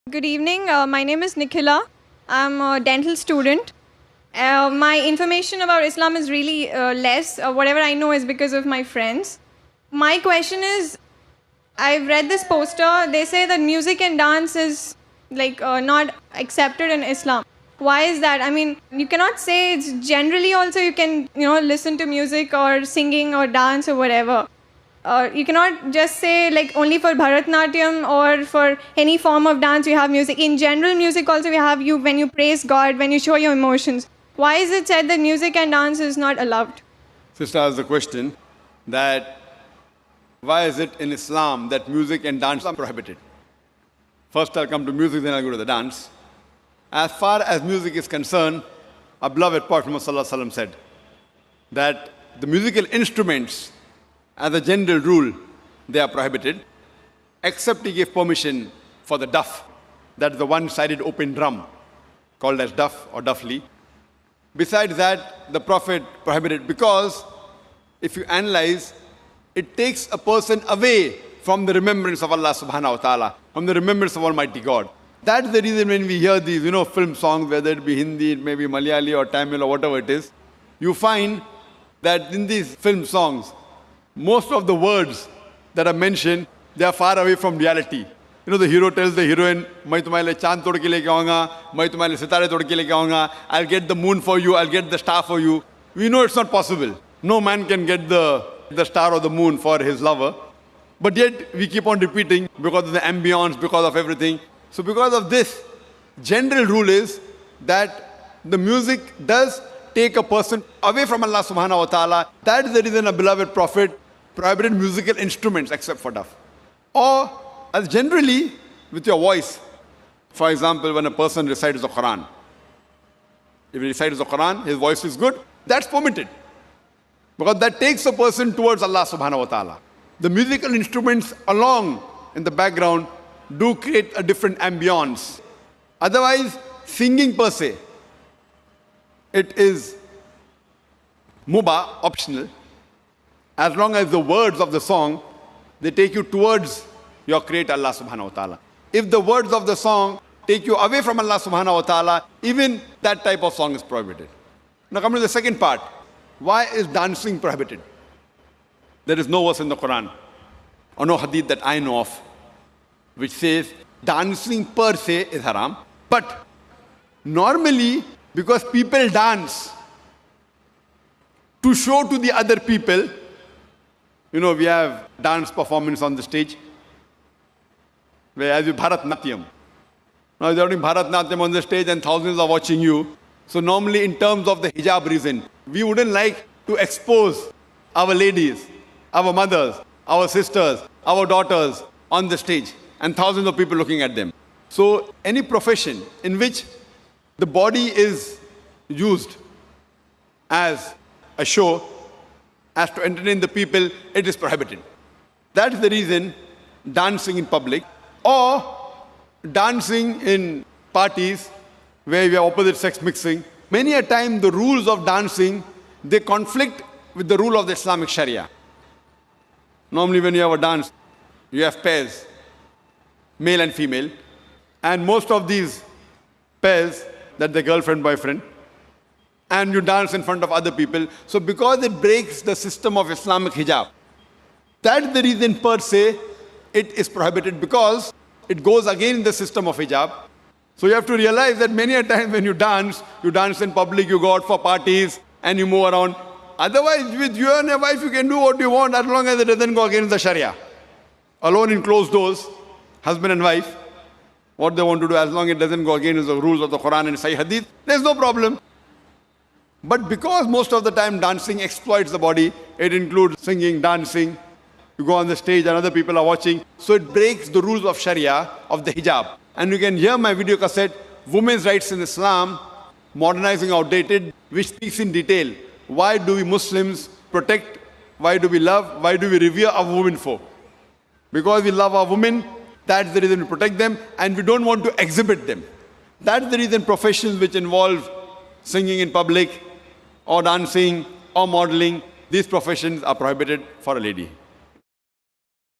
Good evening. My name is Nikhila. I'm a dental student. My information about Islam is really less. Whatever I know is because of my friends. My question is, I've read this poster. They say that music and dance is not accepted in Islam. Why is that? I mean, you cannot say it's generally also you can listen to music or singing or dance or whatever. You cannot just say only for Bharatnatyam or for any form of dance you have music. In general music also we have you when you praise God, when you show your emotions. Why is it said that music and dance is not allowed? Sister asked the question that why is it in Islam that music and dance are prohibited? First I'll come to music, then I'll go to the dance. As far as music is concerned, our beloved Prophet Muhammad said that the musical instruments, as a general rule, they are prohibited, except he gave permission for the duff, that is the one-sided open drum, called as duff or duffli. Besides that, the Prophet prohibited because if you analyze, it takes a person away from the remembrance of Allah subhanahu wa ta'ala, from the remembrance of Almighty God. That's the reason when we hear these, film songs, whether it be Hindi, it may be Malayali or Tamil or whatever it is, you find that in these film songs, most of the words that are mentioned, they are far away from reality. The hero tells the heroine, "Main tumhare liye chand tod ke leke aaunga, main tumhare liye sitare tod ke leke aaunga, I'll get the moon for you, I'll get the star for you." We know it's not possible. No man can get the star or the moon for his lover. But yet, we keep on repeating because of the ambience, because of everything. So because of this, general rule is that the music does take a person away from Allah subhanahu wa ta'ala. That is the reason a beloved Prophet prohibited musical instruments except for duff. Or as generally with your voice. For example, when a person recites the Quran. If he recites the Quran, his voice is good, that's permitted. Because that takes a person towards Allah subhanahu wa ta'ala. The musical instruments along in the background do create a different ambience. Otherwise, singing per se, it is mubah, optional, as long as the words of the song, they take you towards your Creator Allah subhanahu wa ta'ala. If the words of the song take you away from Allah subhanahu wa ta'ala, even that type of song is prohibited. Now come to the second part. Why is dancing prohibited? There is no verse in the Quran or no hadith that I know of which says dancing per se is haram. But normally, because people dance to show to the other people, we have dance performance on the stage, where as you Bharatnatyam. Now you're doing Bharatnatyam on the stage and thousands are watching you. So normally in terms of the hijab reason, we wouldn't like to expose our ladies, our mothers, our sisters, our daughters on the stage and thousands of people looking at them. So any profession in which the body is used as a show, as to entertain the people, it is prohibited. That is the reason dancing in public or dancing in parties where we have opposite sex mixing. Many a time the rules of dancing, they conflict with the rule of the Islamic Sharia. Normally when you have a dance, you have pairs, male and female, and most of these pairs, that the girlfriend, boyfriend, and you dance in front of other people. So because it breaks the system of Islamic hijab, that's the reason per se it is prohibited, because it goes against the system of hijab. So you have to realize that many a time when you dance in public, you go out for parties and you move around. Otherwise, with you and your wife, you can do what you want as long as it doesn't go against the Sharia. Alone in closed doors, husband and wife, what they want to do, as long as it doesn't go against the rules of the Quran and Sahih Hadith, there's no problem. But because most of the time dancing exploits the body, it includes singing, dancing, you go on the stage and other people are watching, so it breaks the rules of Sharia, of the hijab. And you can hear my video cassette, Women's Rights in Islam, Modernizing Outdated, which speaks in detail. Why do we Muslims protect, why do we love, why do we revere our women for? Because we love our women, that's the reason we protect them, and we don't want to exhibit them. That's the reason professions which involve singing in public, or dancing, or modeling, these professions are prohibited for a lady.